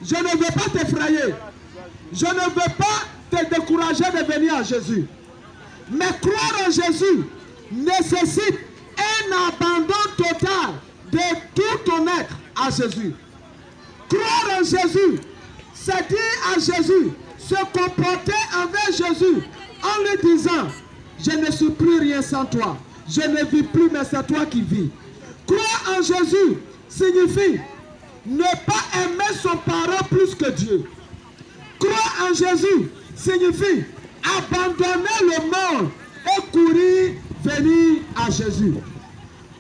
Je ne veux pas t'effrayer. Je ne veux pas te décourager de venir à Jésus. Mais croire en Jésus nécessite un abandon total de tout ton être à Jésus. Croire en Jésus, c'est dire à Jésus, se comporter envers Jésus en lui disant, je ne suis plus rien sans toi. Je ne vis plus, mais c'est toi qui vis. Croire en Jésus signifie ne pas aimer son parent plus que Dieu. Croire en Jésus signifie abandonner le monde et courir venir à Jésus.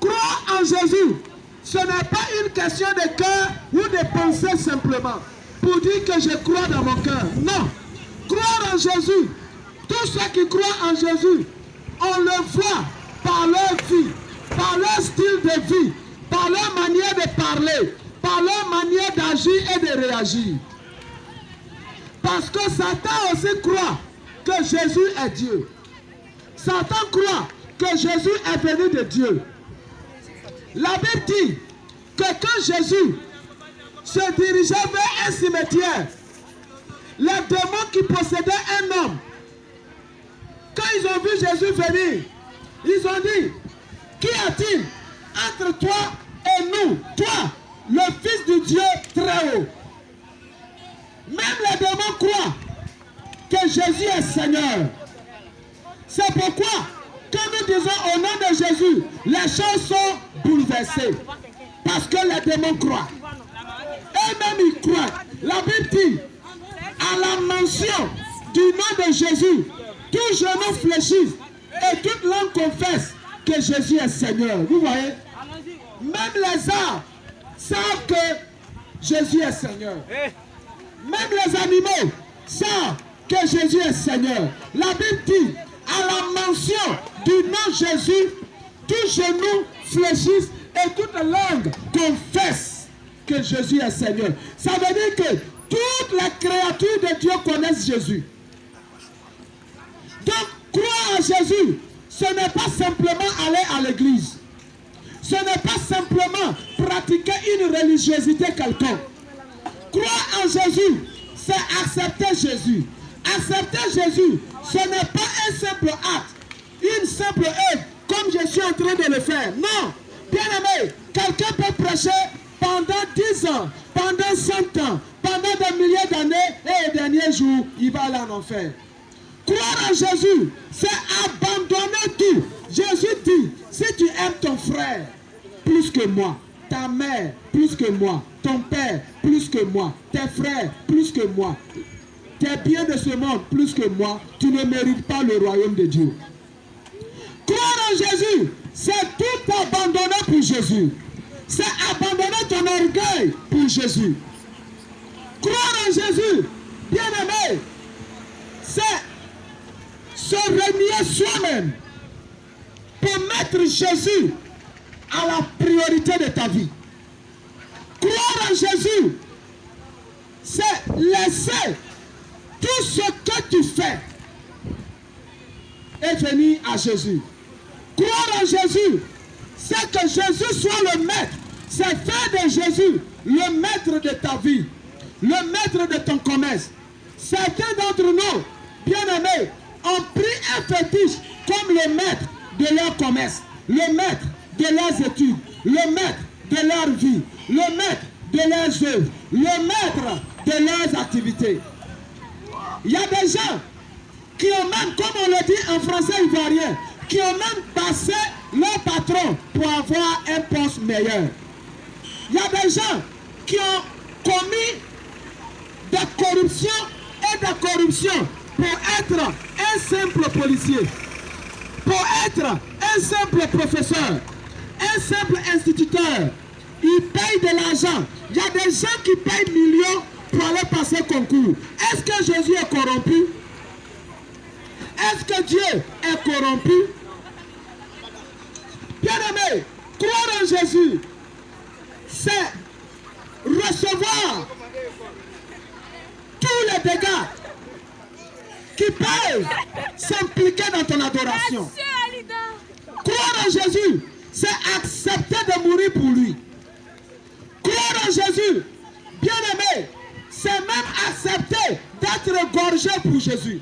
Croire en Jésus, ce n'est pas une question de cœur ou de pensée simplement pour dire que je crois dans mon cœur. Non. Croire en Jésus, tous ceux qui croient en Jésus, on le voit par leur vie, par leur style de vie, par leur manière de parler, par leur manière d'agir et de réagir. Parce que Satan aussi croit que Jésus est Dieu. Satan croit que Jésus est venu de Dieu. La Bible dit que quand Jésus se dirigeait vers un cimetière, les démons qui possédaient un homme, quand ils ont vu Jésus venir, ils ont dit, qu'y a-t-il entre toi et nous, toi, le Fils du Dieu très haut? Même les démons croient que Jésus est Seigneur. C'est pourquoi, quand nous disons au nom de Jésus, les choses sont bouleversées. Parce que les démons croient. Eux-mêmes ils croient. La Bible dit, à la mention du nom de Jésus, tout genou fléchit et toute langue confesse que Jésus est Seigneur. Vous voyez? Même les arbres savent que Jésus est Seigneur. Même les animaux savent que Jésus est Seigneur. La Bible dit, à la mention du nom Jésus, tout genou fléchisse et toute langue confesse que Jésus est Seigneur. Ça veut dire que toutes les créatures de Dieu connaissent Jésus. Donc, croire en Jésus, ce n'est pas simplement aller à l'église. Ce n'est pas simplement pratiquer une religiosité quelconque. Croire en Jésus, c'est accepter Jésus. Accepter Jésus, ce n'est pas un simple acte, une simple œuvre, comme je suis en train de le faire. Non, bien aimé, quelqu'un peut prêcher pendant 10 ans, pendant 100 ans, pendant des milliers d'années, et le dernier jour, il va aller en enfer. Croire en Jésus, c'est abandonner tout. Jésus dit, si tu aimes ton frère plus que moi, ta mère plus que moi, ton père plus que moi, tes frères plus que moi, tes biens de ce monde plus que moi, tu ne mérites pas le royaume de Dieu. Croire en Jésus, c'est tout abandonner pour Jésus. C'est abandonner ton orgueil pour Jésus. Croire en Jésus, bien aimé, c'est se renier soi-même pour mettre Jésus à la priorité de ta vie. Croire en Jésus, c'est laisser tout ce que tu fais et venir à Jésus. Croire en Jésus, c'est que Jésus soit le maître. C'est faire de Jésus le maître de ta vie, le maître de ton commerce. Certains d'entre nous, bien-aimés, ont pris un fétiche comme le maître de leur commerce, le maître de leurs études, le maître de leur vie, le maître de leurs œuvres, le maître de leurs activités. Il y a des gens qui ont même, comme on le dit en français ivoirien, qui ont même passé leur patron pour avoir un poste meilleur. Il y a des gens qui ont commis des corruptions et des corruptions pour être un simple policier, pour être un simple professeur, un simple instituteur. Ils payent de l'argent. Il y a des gens qui payent millions pour aller passer concours. Est-ce que Jésus est corrompu? Est-ce que Dieu est corrompu? Bien-aimé, croire en Jésus, c'est recevoir tous les dégâts qui peuvent s'impliquer dans ton adoration. Croire en Jésus, c'est accepter de mourir pour lui. Croire en Jésus, bien-aimé, même accepté d'être égorgé pour Jésus.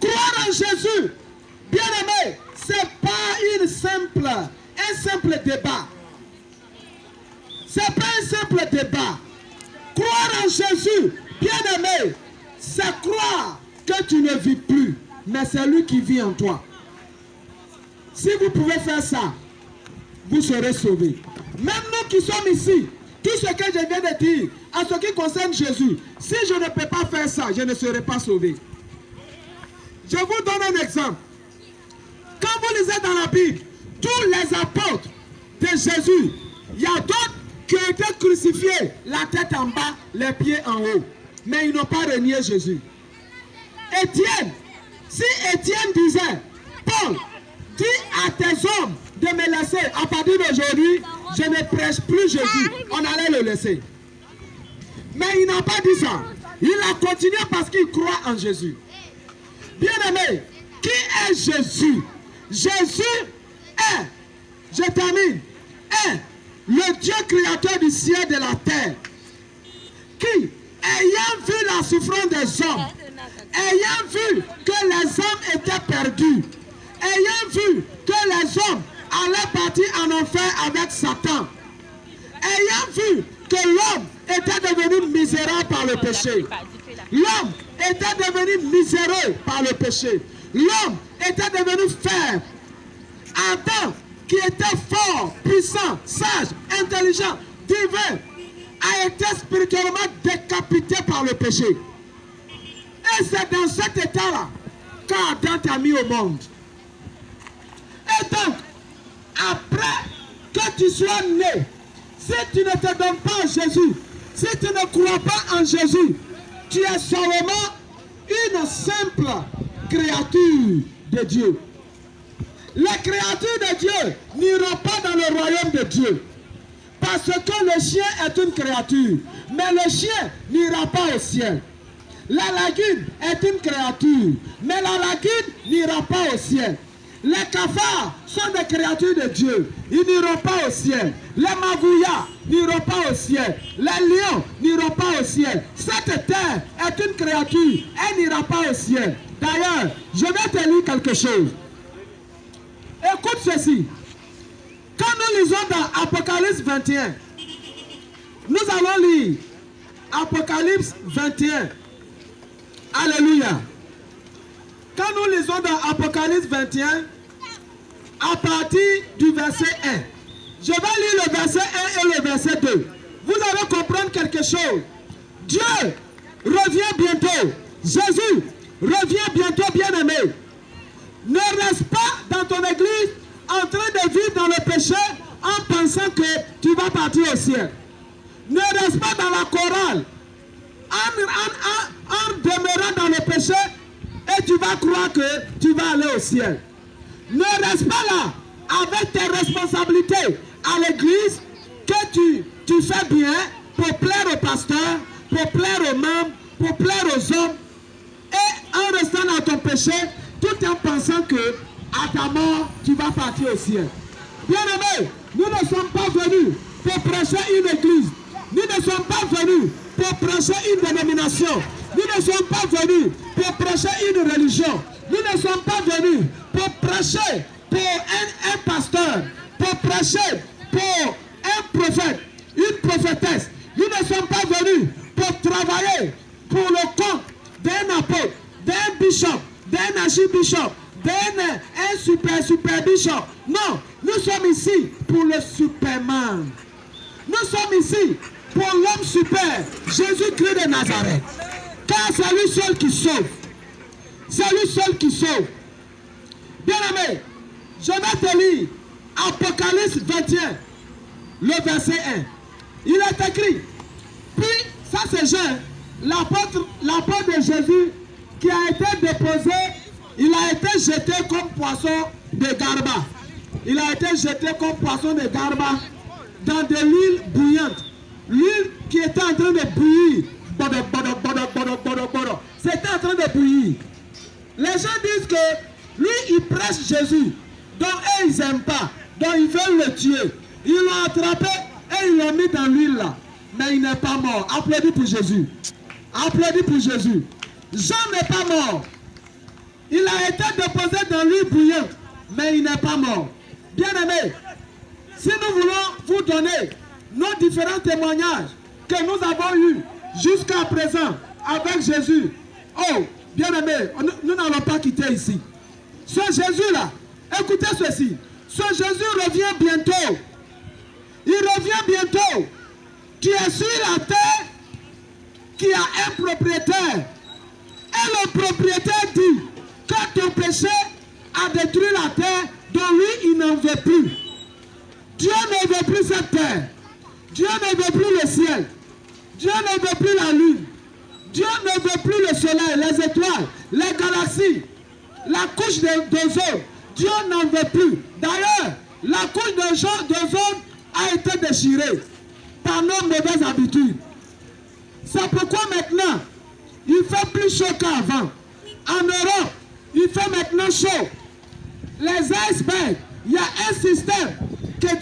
Croire en Jésus, bien-aimé, ce n'est pas un simple débat. Ce n'est pas un simple débat. Croire en Jésus, bien-aimé, c'est croire que tu ne vis plus, mais c'est lui qui vit en toi. Si vous pouvez faire ça, vous serez sauvés. Même nous qui sommes ici, tout ce que je viens de dire, en ce qui concerne Jésus, si je ne peux pas faire ça, je ne serai pas sauvé. Je vous donne un exemple. Quand vous lisez dans la Bible, tous les apôtres de Jésus, il y a d'autres qui ont été crucifiés, la tête en bas, les pieds en haut. Mais ils n'ont pas renié Jésus. Étienne, si Étienne disait, Paul, dis à tes hommes de me laisser, à partir d'aujourd'hui, je ne prêche plus Jésus, on allait le laisser. Mais il n'a pas dit ça. Il a continué parce qu'il croit en Jésus. Bien-aimé, qui est Jésus? Jésus est, je termine, est le Dieu créateur du ciel et de la terre, qui, ayant vu la souffrance des hommes, ayant vu que les hommes étaient perdus, ayant vu que les hommes allaient partir en enfer avec Satan, ayant vu que l'homme était devenu misérable par le péché, l'homme était devenu miséreux par le péché, l'homme était devenu faible. Adam, qui était fort, puissant, sage, intelligent, divin, a été spirituellement décapité par le péché. Et c'est dans cet état-là qu'Adam t'a mis au monde. Et donc, après que tu sois né, si tu ne te donnes pas à Jésus, si tu ne crois pas en Jésus, tu es seulement une simple créature de Dieu. Les créatures de Dieu n'iront pas dans le royaume de Dieu. Parce que le chien est une créature. Mais le chien n'ira pas au ciel. La lagune est une créature. Mais la lagune n'ira pas au ciel. Les cafards sont des créatures de Dieu. Ils n'iront pas au ciel. Les magouillas n'iront pas au ciel. Les lions n'iront pas au ciel. Cette terre est une créature. Elle n'ira pas au ciel. D'ailleurs, je vais te lire quelque chose. Écoute ceci. Quand nous lisons dans Apocalypse 21, nous allons lire Apocalypse 21. Alléluia. Quand nous lisons dans Apocalypse 21, à partir du verset 1, je vais lire le verset 1 et le verset 2. Vous allez comprendre quelque chose. Dieu revient bientôt. Jésus revient bientôt, bien-aimé. Ne reste pas dans ton église en train de vivre dans le péché en pensant que tu vas partir au ciel. Ne reste pas dans la chorale en demeurant dans le péché et tu vas croire que tu vas aller au ciel. Ne reste pas là avec tes responsabilités à l'église que tu fais bien pour plaire au pasteur, pour plaire aux membres, pour plaire aux hommes et en restant dans ton péché tout en pensant que à ta mort, tu vas partir au ciel. Bien-aimés, nous ne sommes pas venus pour prêcher une église. Nous ne sommes pas venus pour prêcher une dénomination. Nous ne sommes pas venus pour prêcher une religion. Nous ne sommes pas venus pour prêcher pour un pasteur, pour prêcher pour un prophète, une prophétesse. Nous ne sommes pas venus pour travailler pour le compte d'un apôtre, d'un bishop, d'un archibishop, d'un super bishop. Non, nous sommes ici pour le Superman. Nous sommes ici pour l'homme super, Jésus-Christ de Nazareth. Car c'est lui seul qui sauve. C'est lui seul qui sauve. Bien-aimé, je vais te lire Apocalypse 21, le verset 1. Il est écrit, puis, ça c'est Jean, l'apôtre de Jésus, qui a été déposé, il a été jeté comme poisson de garba. Il a été jeté comme poisson de garba dans de l'huile bouillante. L'huile qui était en train de bouillir. C'était en train de bouillir. Les gens disent que lui, il prêche Jésus. Donc, eux, ils n'aiment pas. Donc, ils veulent le tuer. Ils l'ont attrapé et ils l'ont mis dans l'huile là. Mais il n'est pas mort. Applaudis pour Jésus. Applaudis pour Jésus. Jean n'est pas mort. Il a été déposé dans l'huile bouillante, mais il n'est pas mort. Bien-aimés, si nous voulons vous donner nos différents témoignages que nous avons eus jusqu'à présent avec Jésus, oh, bien-aimés, nous n'allons pas quitter ici. Ce Jésus-là, écoutez ceci, ce Jésus revient bientôt. Il revient bientôt. Tu es sur la terre qui a un propriétaire. Et le propriétaire dit que ton péché a détruit la terre, dont lui, il n'en veut plus. Dieu ne veut plus cette terre. Dieu ne veut plus le ciel. Dieu ne veut plus la lune. Dieu ne veut plus le soleil, les étoiles, les galaxies, la couche d'ozone. Dieu n'en veut plus. D'ailleurs, la couche d'ozone a été déchirée par nos mauvaises habitudes. C'est pourquoi maintenant, il fait plus chaud qu'avant. En Europe, il fait maintenant chaud. Les icebergs, il y a un système que Dieu